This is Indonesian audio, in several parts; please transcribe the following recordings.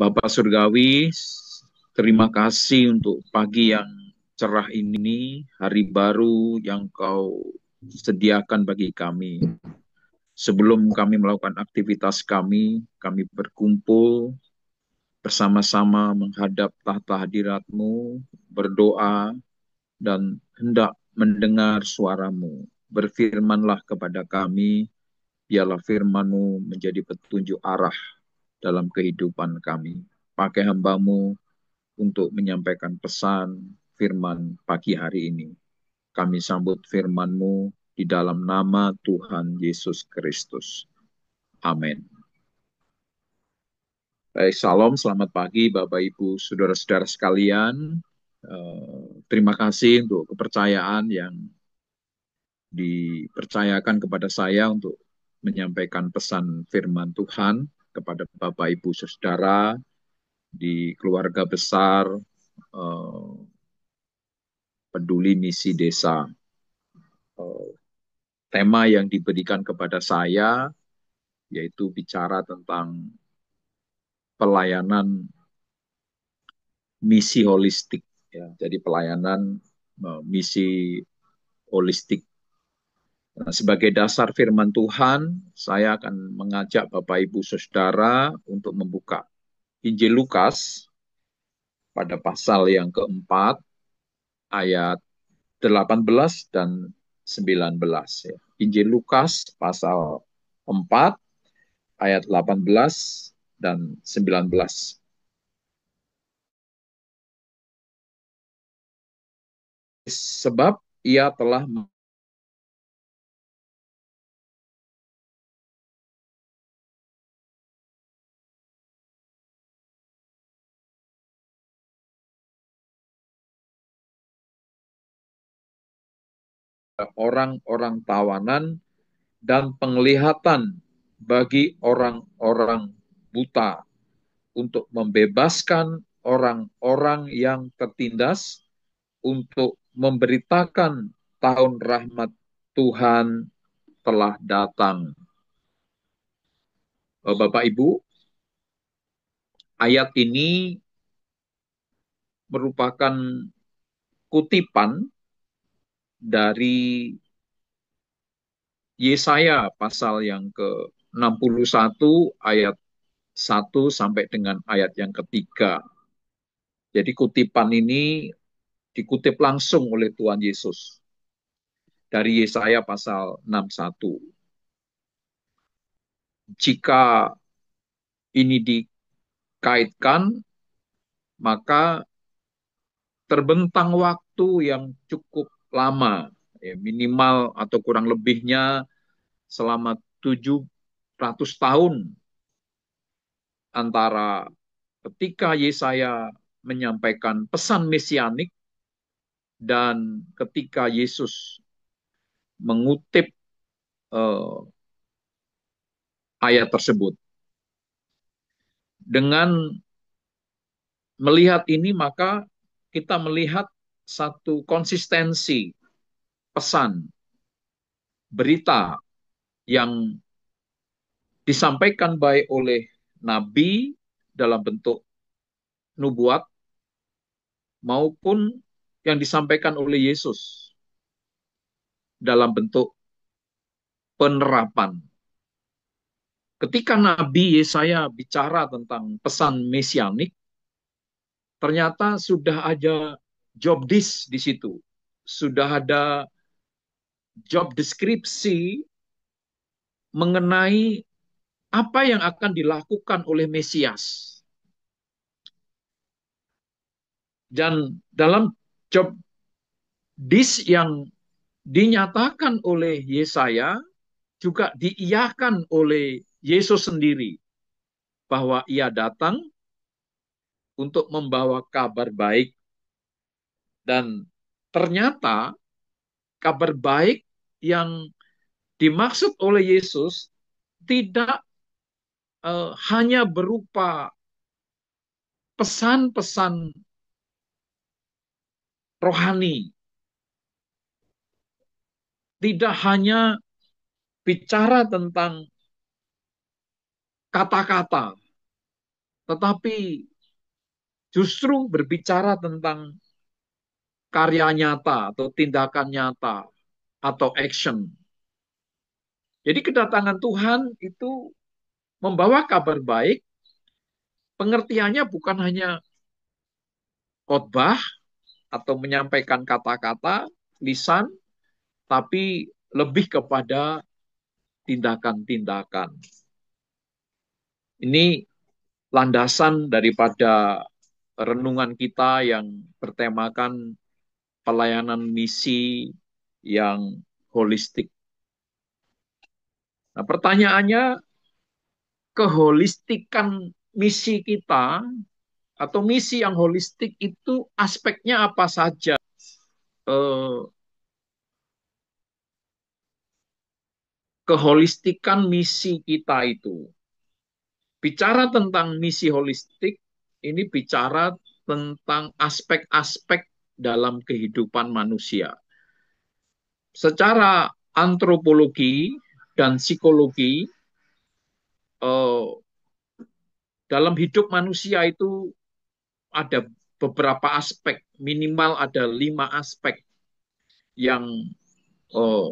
Bapak Surgawi, terima kasih untuk pagi yang cerah ini, hari baru yang Kau sediakan bagi kami. Sebelum kami melakukan aktivitas kami berkumpul bersama-sama menghadap tahta hadirat-Mu, berdoa, dan hendak mendengar suara-Mu. Berfirmanlah kepada kami, biarlah firman-Mu menjadi petunjuk arah dalam kehidupan kami. Pakai hamba-Mu untuk menyampaikan pesan firman pagi hari ini. Kami sambut firman-Mu di dalam nama Tuhan Yesus Kristus. Amin. Baik, salam, selamat pagi Bapak Ibu, saudara-saudara sekalian. Terima kasih untuk kepercayaan yang dipercayakan kepada saya untuk menyampaikan pesan firman Tuhan kepada Bapak Ibu saudara di keluarga besar eh, peduli misi desa. Tema yang diberikan kepada saya yaitu bicara tentang pelayanan misi holistik. Ya. Jadi pelayanan misi holistik. Nah, sebagai dasar firman Tuhan, saya akan mengajak Bapak Ibu Saudara untuk membuka Injil Lukas pada pasal yang keempat, ayat 18 dan 19. Ya. Injil Lukas pasal 4, ayat 18 dan 19. Sebab ia telah orang-orang tawanan dan penglihatan bagi orang-orang buta, untuk membebaskan orang-orang yang tertindas, untuk memberitakan tahun rahmat Tuhan telah datang. Bapak Ibu, ayat ini merupakan kutipan dari Yesaya pasal yang ke-61 ayat 1 sampai dengan ayat yang ketiga. Jadi kutipan ini dikutip langsung oleh Tuhan Yesus dari Yesaya pasal 61. Jika ini dikaitkan, maka terbentang waktu yang cukup lama, ya, minimal atau kurang lebihnya selama 700 tahun antara ketika Yesaya menyampaikan pesan mesianik dan ketika Yesus mengutip eh, ayat tersebut. Dengan melihat ini, maka kita melihat satu konsistensi pesan, berita yang disampaikan baik oleh Nabi dalam bentuk nubuat maupun yang disampaikan oleh Yesus dalam bentuk penerapan. Ketika Nabi Yesaya bicara tentang pesan mesianik, ternyata sudah ada job disk di situ. Sudah ada job deskripsi mengenai apa yang akan dilakukan oleh Mesias. Dan dalam job disk yang dinyatakan oleh Yesaya juga diiyakan oleh Yesus sendiri bahwa ia datang untuk membawa kabar baik, dan ternyata kabar baik yang dimaksud oleh Yesus tidak hanya berupa pesan-pesan rohani, tidak hanya bicara tentang kata-kata, tetapi justru berbicara tentang karya nyata atau tindakan nyata atau action. Jadi kedatangan Tuhan itu membawa kabar baik, pengertiannya bukan hanya khotbah atau menyampaikan kata-kata, lisan, tapi lebih kepada tindakan-tindakan. Ini landasan daripada renungan kita yang bertemakan pelayanan misi yang holistik. Nah, pertanyaannya, keholistikan misi kita atau misi yang holistik itu aspeknya apa saja? Eh, Keholistikan misi kita itu. Bicara tentang misi holistik, ini bicara tentang aspek-aspek dalam kehidupan manusia. Secara antropologi dan psikologi, eh, dalam hidup manusia itu ada beberapa aspek, minimal ada 5 aspek yang eh,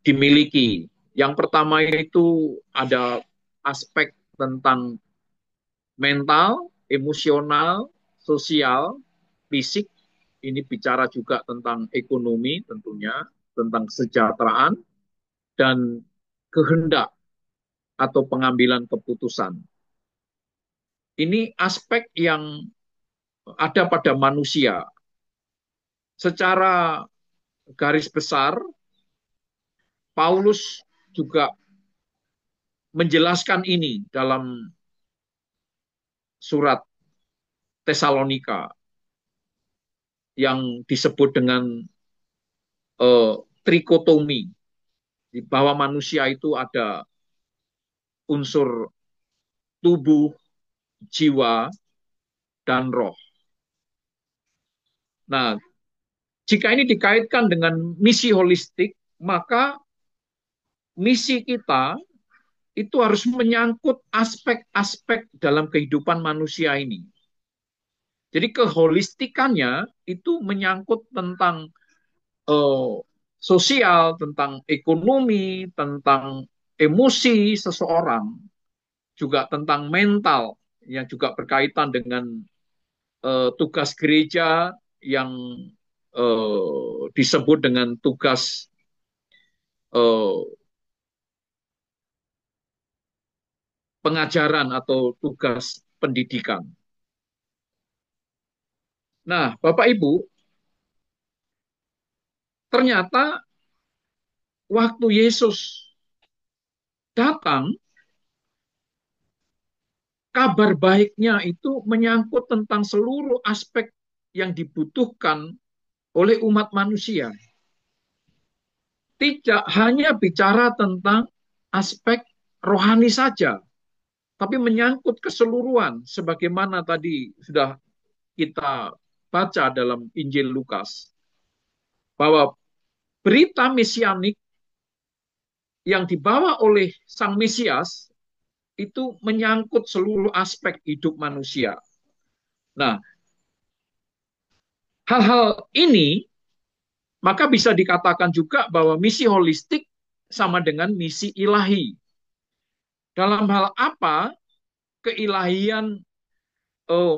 dimiliki. Yang pertama itu ada aspek tentang mental, emosional, sosial, fisik. Ini bicara juga tentang ekonomi tentunya, tentang kesejahteraan, dan kehendak atau pengambilan keputusan. Ini aspek yang ada pada manusia. Secara garis besar, Paulus juga menjelaskan ini dalam surat Tesalonika yang disebut dengan trikotomi, bahwa manusia itu ada unsur tubuh, jiwa, dan roh. Nah, jika ini dikaitkan dengan misi holistik, maka misi kita itu harus menyangkut aspek-aspek dalam kehidupan manusia ini. Jadi keholistikannya itu menyangkut tentang uh, sosial, tentang ekonomi, tentang emosi seseorang, juga tentang mental yang juga berkaitan dengan tugas gereja yang disebut dengan tugas uh, pengajaran atau tugas pendidikan. Nah, Bapak Ibu, ternyata waktu Yesus datang, kabar baiknya itu menyangkut tentang seluruh aspek yang dibutuhkan oleh umat manusia. Tidak hanya bicara tentang aspek rohani saja, tapi menyangkut keseluruhan, sebagaimana tadi sudah kita baca dalam Injil Lukas, bahwa berita mesianik yang dibawa oleh Sang Mesias itu menyangkut seluruh aspek hidup manusia. Nah, hal-hal ini maka bisa dikatakan juga bahwa misi holistik sama dengan misi ilahi. Dalam hal apa keilahian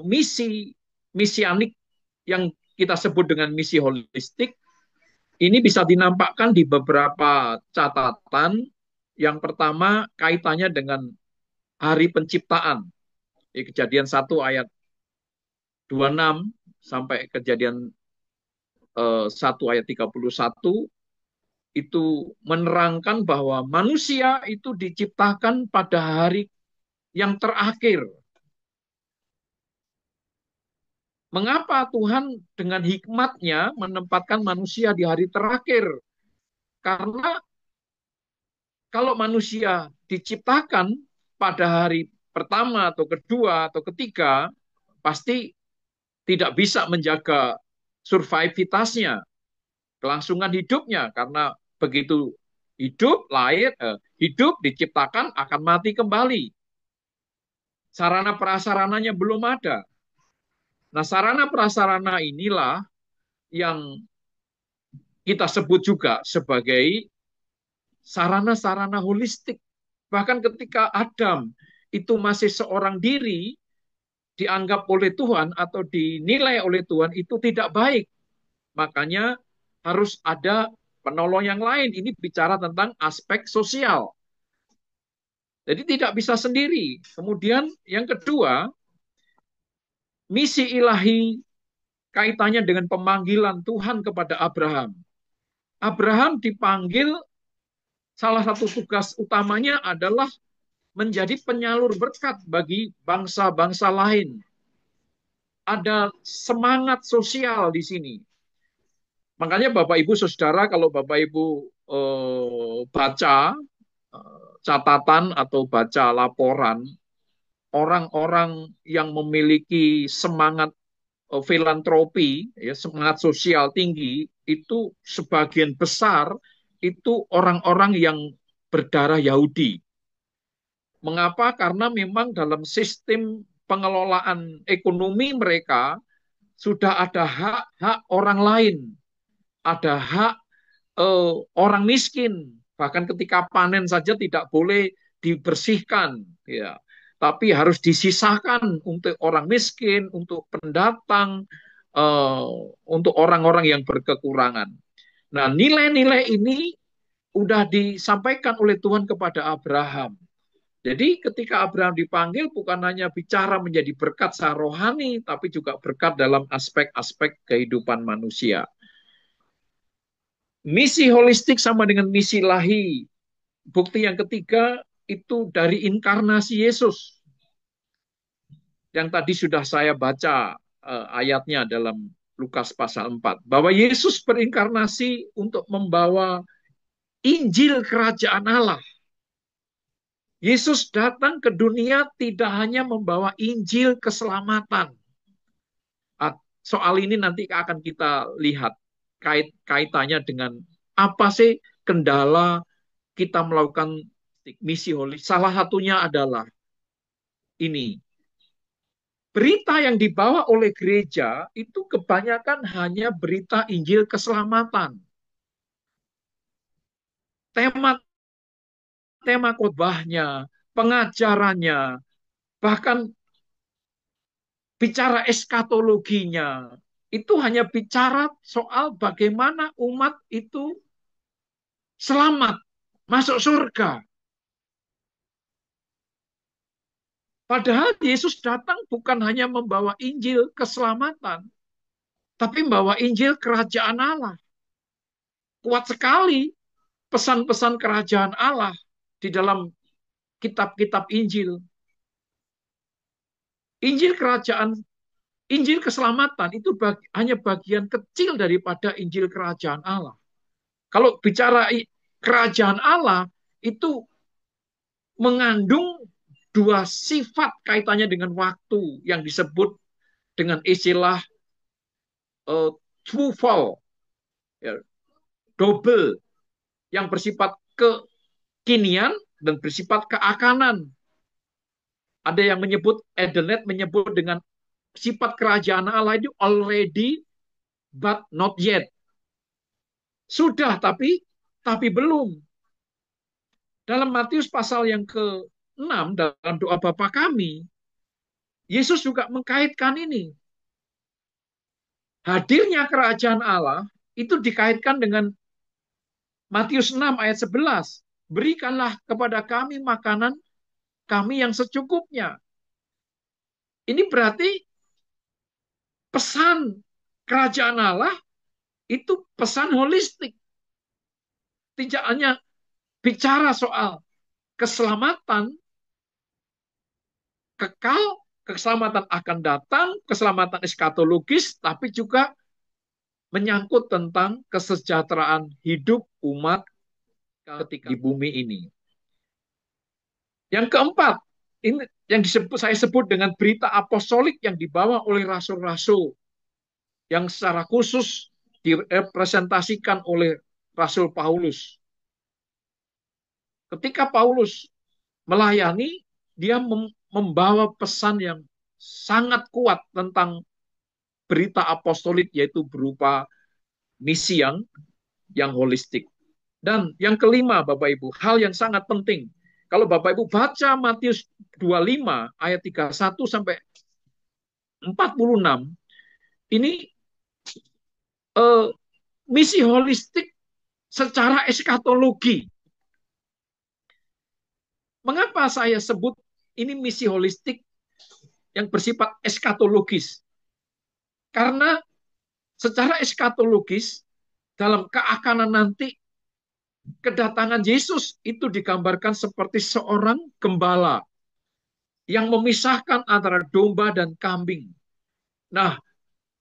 misi misianik yang kita sebut dengan misi holistik ini bisa dinampakkan di beberapa catatan. Yang pertama kaitannya dengan hari penciptaan. Kejadian 1 ayat 26 sampai kejadian 1 ayat 31 itu menerangkan bahwa manusia itu diciptakan pada hari yang terakhir. Mengapa Tuhan dengan hikmatnya menempatkan manusia di hari terakhir? Karena kalau manusia diciptakan pada hari pertama atau kedua atau ketiga, pasti tidak bisa menjaga survivitasnya, kelangsungan hidupnya, karena begitu hidup, lahir, hidup, diciptakan, akan mati kembali. Sarana prasarananya belum ada. Nah, sarana prasarana inilah yang kita sebut juga sebagai sarana-sarana holistik. Bahkan ketika Adam itu masih seorang diri, dianggap oleh Tuhan atau dinilai oleh Tuhan itu tidak baik. Makanya harus ada penolong yang lain. Ini bicara tentang aspek sosial. Jadi tidak bisa sendiri. Kemudian yang kedua, misi ilahi kaitannya dengan pemanggilan Tuhan kepada Abraham. Abraham dipanggil, salah satu tugas utamanya adalah menjadi penyalur berkat bagi bangsa-bangsa lain. Ada semangat sosial di sini. Makanya Bapak Ibu Saudara, kalau Bapak Ibu baca catatan atau baca laporan orang-orang yang memiliki semangat filantropi, ya, semangat sosial tinggi, itu sebagian besar itu orang-orang yang berdarah Yahudi. Mengapa? Karena memang dalam sistem pengelolaan ekonomi mereka sudah ada hak-hak orang lain, ada hak orang miskin, bahkan ketika panen saja tidak boleh dibersihkan, ya, tapi harus disisakan untuk orang miskin, untuk pendatang, untuk orang-orang yang berkekurangan. Nah, nilai-nilai ini sudah disampaikan oleh Tuhan kepada Abraham. Jadi ketika Abraham dipanggil bukan hanya bicara menjadi berkat secara rohani, tapi juga berkat dalam aspek-aspek kehidupan manusia. Misi holistik sama dengan misi ilahi. Bukti yang ketiga itu dari inkarnasi Yesus. Yang tadi sudah saya baca ayatnya dalam Lukas pasal 4. Bahwa Yesus berinkarnasi untuk membawa Injil Kerajaan Allah. Yesus datang ke dunia tidak hanya membawa Injil keselamatan. Soal ini nanti akan kita lihat kaitannya dengan apa sih kendala kita melakukan misi holistik. Salah satunya adalah ini. Berita yang dibawa oleh gereja itu kebanyakan hanya berita Injil keselamatan. Tema tema khotbahnya, pengajarannya, bahkan bicara eskatologinya, itu hanya bicara soal bagaimana umat itu selamat, masuk surga. Padahal Yesus datang bukan hanya membawa Injil keselamatan, tapi membawa Injil kerajaan Allah. Kuat sekali pesan-pesan kerajaan Allah di dalam kitab-kitab Injil. Injil kerajaan, Injil keselamatan itu hanya bagian kecil daripada Injil kerajaan Allah. Kalau bicara kerajaan Allah, itu mengandung dua sifat kaitannya dengan waktu yang disebut dengan istilah twofold, ya, double, yang bersifat kekinian dan bersifat keakanan. Ada yang menyebut, Edenet menyebut dengan sifat kerajaan Allah itu already but not yet. Sudah tapi belum. Dalam Matius pasal yang ke-6 dalam doa Bapa kami, Yesus juga mengkaitkan ini. Hadirnya kerajaan Allah itu dikaitkan dengan Matius 6 ayat 11. Berikanlah kepada kami makanan kami yang secukupnya. Ini berarti pesan kerajaan Allah itu pesan holistik. Tidak hanya bicara soal keselamatan, kekal, keselamatan akan datang, keselamatan eskatologis, tapi juga menyangkut tentang kesejahteraan hidup umat ketika di bumi ini. Yang keempat, ini yang saya sebut dengan berita apostolik yang dibawa oleh rasul-rasul, yang secara khusus direpresentasikan oleh Rasul Paulus. Ketika Paulus melayani, dia membawa pesan yang sangat kuat tentang berita apostolik, yaitu berupa misi yang holistik. Dan yang kelima, Bapak Ibu, hal yang sangat penting. Kalau Bapak Ibu baca Matius 25 ayat 31 sampai 46, ini misi holistik secara eskatologi. Mengapa saya sebut ini misi holistik yang bersifat eskatologis? Karena secara eskatologis, dalam keakanan nanti, kedatangan Yesus itu digambarkan seperti seorang gembala yang memisahkan antara domba dan kambing. Nah,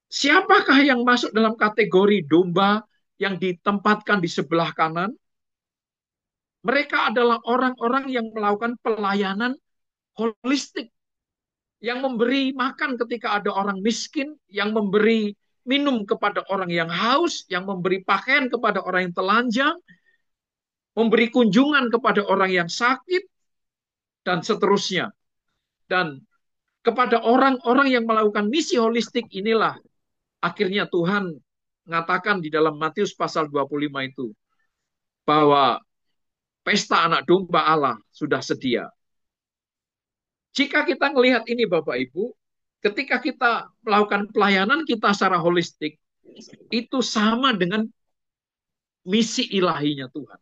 siapakah yang masuk dalam kategori domba yang ditempatkan di sebelah kanan? Mereka adalah orang-orang yang melakukan pelayanan holistik, yang memberi makan ketika ada orang miskin, yang memberi minum kepada orang yang haus, yang memberi pakaian kepada orang yang telanjang, memberi kunjungan kepada orang yang sakit, dan seterusnya. Dan kepada orang-orang yang melakukan misi holistik inilah akhirnya Tuhan mengatakan di dalam Matius pasal 25 itu, bahwa pesta anak domba Allah sudah sedia. Jika kita melihat ini Bapak Ibu, ketika kita melakukan pelayanan kita secara holistik, itu sama dengan misi ilahinya Tuhan.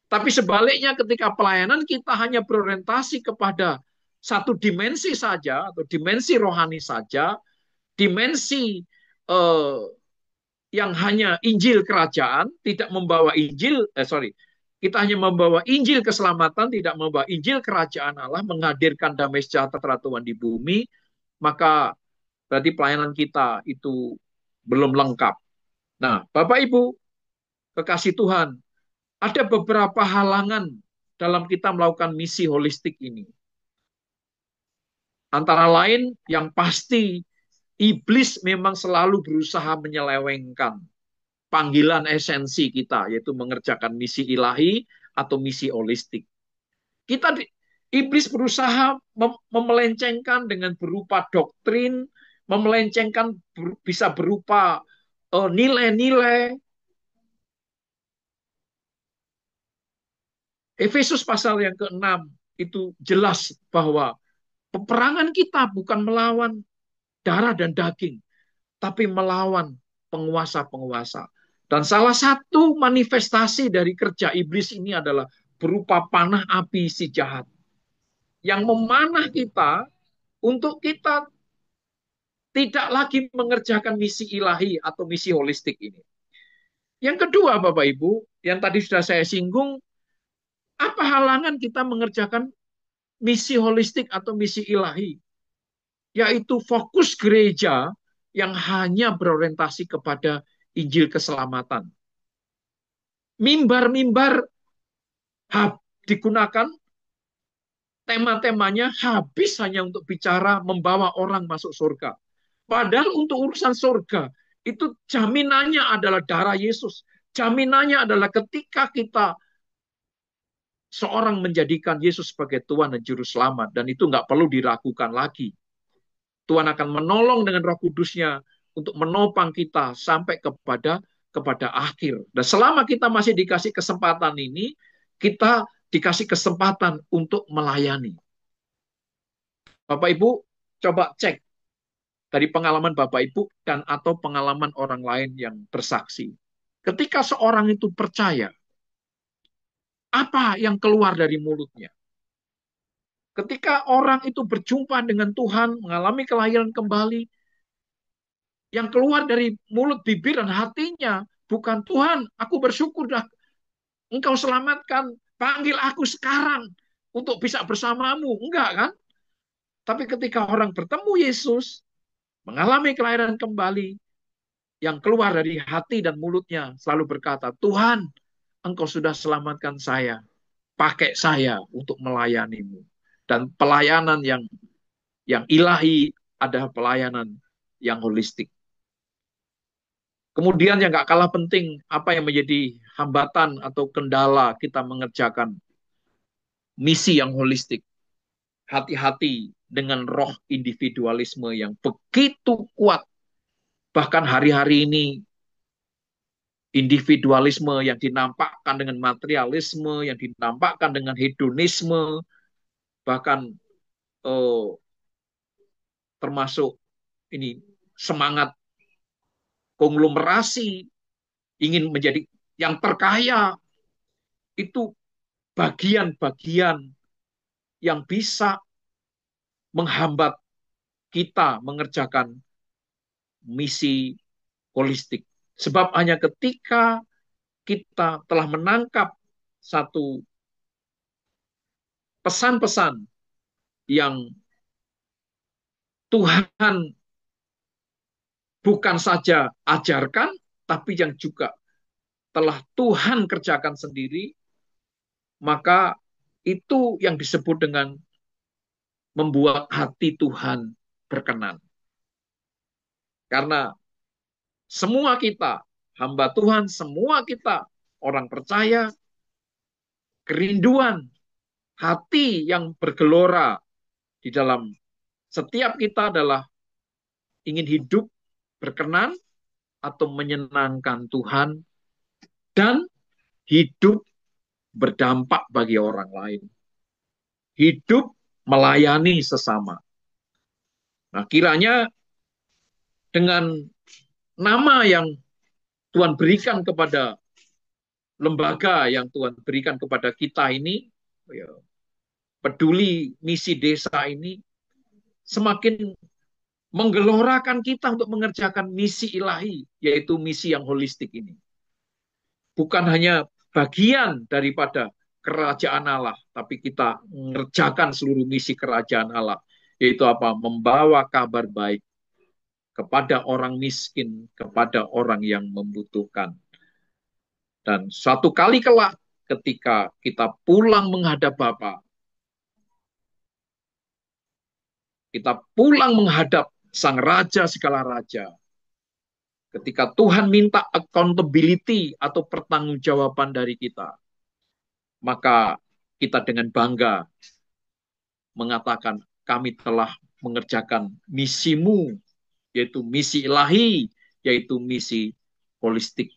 Tapi sebaliknya ketika pelayanan kita hanya berorientasi kepada satu dimensi saja, atau dimensi rohani saja, dimensi yang hanya Injil kerajaan, tidak membawa kita hanya membawa Injil keselamatan, tidak membawa Injil kerajaan Allah, menghadirkan damai sejahtera Tuhan di bumi, maka berarti pelayanan kita itu belum lengkap. Nah, Bapak Ibu, kekasih Tuhan, ada beberapa halangan dalam kita melakukan misi holistik ini. Antara lain, yang pasti, iblis memang selalu berusaha menyelewengkan panggilan esensi kita, yaitu mengerjakan misi ilahi atau misi holistik. Iblis berusaha memelencengkan dengan berupa doktrin, memelencengkan bisa berupa nilai-nilai. Efesus pasal yang ke-6 itu jelas bahwa peperangan kita bukan melawan darah dan daging, tapi melawan penguasa-penguasa. Dan salah satu manifestasi dari kerja iblis ini adalah berupa panah api si jahat, yang memanah kita untuk kita tidak lagi mengerjakan misi ilahi atau misi holistik ini. Yang kedua, Bapak Ibu, yang tadi sudah saya singgung, apa halangan kita mengerjakan misi holistik atau misi ilahi? Yaitu fokus gereja yang hanya berorientasi kepada Injil keselamatan. Mimbar-mimbar digunakan, tema-temanya habis hanya untuk bicara membawa orang masuk surga. Padahal untuk urusan surga, itu jaminannya adalah darah Yesus. Jaminannya adalah ketika kita seorang menjadikan Yesus sebagai Tuhan dan Juru Selamat, dan itu nggak perlu diragukan lagi. Tuhan akan menolong dengan Roh Kudus-Nya untuk menopang kita sampai kepada akhir. Dan selama kita masih dikasih kesempatan ini, kita dikasih kesempatan untuk melayani. Bapak Ibu, coba cek dari pengalaman Bapak Ibu dan atau pengalaman orang lain yang bersaksi. Ketika seorang itu percaya, apa yang keluar dari mulutnya? Ketika orang itu berjumpa dengan Tuhan, mengalami kelahiran kembali, yang keluar dari mulut, bibir, dan hatinya bukan Tuhan, aku bersyukur dah Engkau selamatkan, panggil aku sekarang untuk bisa bersamamu. Enggak kan? Tapi ketika orang bertemu Yesus, mengalami kelahiran kembali, yang keluar dari hati dan mulutnya selalu berkata, Tuhan, Engkau sudah selamatkan saya, pakai saya untuk melayanimu. Dan pelayanan yang ilahi adalah pelayanan yang holistik. Kemudian yang gak kalah penting, apa yang menjadi hambatan atau kendala kita mengerjakan misi yang holistik. hati-hati dengan roh individualisme yang begitu kuat. Bahkan hari-hari ini individualisme yang dinampakkan dengan materialisme, yang dinampakkan dengan hedonisme, bahkan oh, termasuk ini semangat konglomerasi, ingin menjadi yang terkaya, itu bagian-bagian yang bisa menghambat kita mengerjakan misi holistik. Sebab hanya ketika kita telah menangkap satu pesan-pesan yang Tuhan bukan saja ajarkan, tapi yang juga telah Tuhan kerjakan sendiri, maka itu yang disebut dengan membuat hati Tuhan berkenan. Karena semua kita, hamba Tuhan, semua kita, orang percaya, kerinduan, hati yang bergelora di dalam setiap kita adalah ingin hidup berkenan atau menyenangkan Tuhan dan hidup berdampak bagi orang lain. Hidup melayani sesama. Nah, kiranya dengan nama yang Tuhan berikan kepada lembaga yang Tuhan berikan kepada kita ini, ya, peduli misi desa ini, semakin menggelorakan kita untuk mengerjakan misi ilahi, yaitu misi yang holistik ini. Bukan hanya bagian daripada kerajaan Allah, tapi kita mengerjakan seluruh misi kerajaan Allah, yaitu apa? Membawa kabar baik kepada orang miskin, kepada orang yang membutuhkan. Dan suatu kali kelak ketika kita pulang menghadap Bapa, kita pulang menghadap Sang Raja segala raja, ketika Tuhan minta accountability atau pertanggungjawaban dari kita, maka kita dengan bangga mengatakan kami telah mengerjakan misimu, yaitu misi ilahi, yaitu misi holistik.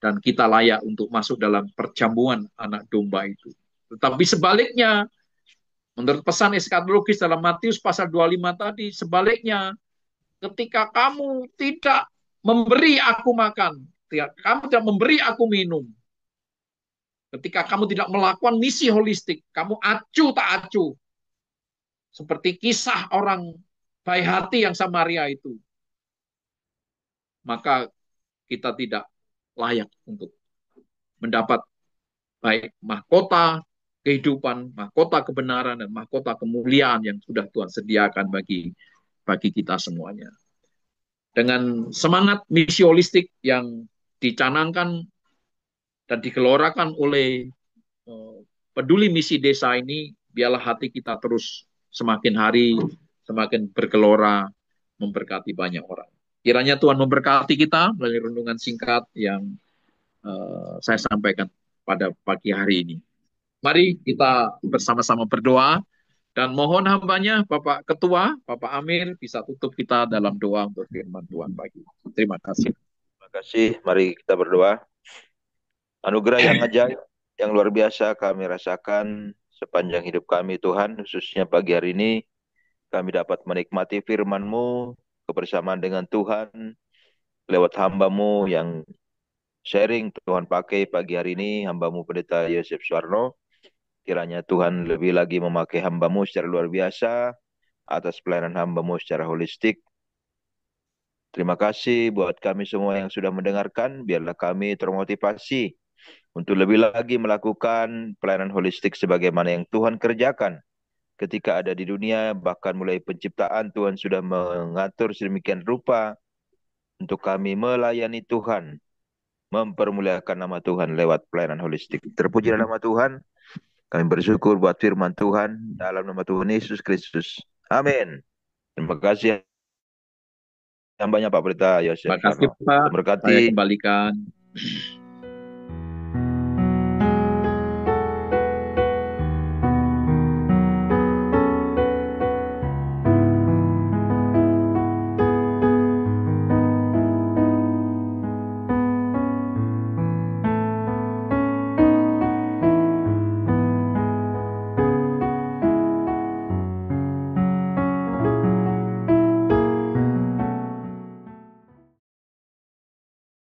Dan kita layak untuk masuk dalam perjamuan anak domba itu. Tetapi sebaliknya, menurut pesan eskatologis dalam Matius pasal 25 tadi, sebaliknya, ketika kamu tidak memberi aku makan, kamu tidak memberi aku minum, ketika kamu tidak melakukan misi holistik, kamu acuh tak acuh, seperti kisah orang baik hati yang Samaria itu, maka kita tidak layak untuk mendapat baik mahkota kehidupan, mahkota kebenaran, dan mahkota kemuliaan yang sudah Tuhan sediakan bagi kita semuanya. Dengan semangat misi holistik yang dicanangkan dan digelorakan oleh peduli misi desa ini, biarlah hati kita terus semakin hari semakin bergelora memberkati banyak orang. Kiranya Tuhan memberkati kita melalui renungan singkat yang saya sampaikan pada pagi hari ini. Mari kita bersama-sama berdoa dan mohon hambanya Bapak Ketua, Bapak Amir bisa tutup kita dalam doa untuk firman Tuhan pagi. Terima kasih. Terima kasih. Mari kita berdoa. Anugerah yang ajaib, yang luar biasa kami rasakan sepanjang hidup kami Tuhan, khususnya pagi hari ini kami dapat menikmati firman-Mu kebersamaan dengan Tuhan lewat hamba-Mu yang sharing Tuhan pakai pagi hari ini, hamba-Mu Pendeta Yosef Suwarno. Kiranya Tuhan lebih lagi memakai hamba-Mu secara luar biasa atas pelayanan hamba-Mu secara holistik. Terima kasih buat kami semua yang sudah mendengarkan. Biarlah kami termotivasi untuk lebih lagi melakukan pelayanan holistik sebagaimana yang Tuhan kerjakan ketika ada di dunia. Bahkan mulai penciptaan Tuhan sudah mengatur sedemikian rupa untuk kami melayani Tuhan, mempermuliakan nama Tuhan lewat pelayanan holistik. Terpujilah nama Tuhan. Kami bersyukur buat firman Tuhan dalam nama Tuhan Yesus Kristus. Amin. Terima kasih yang banyak Pak Pendeta Yosef. Terima kasih Pak. Terima kasih. Saya kembalikan.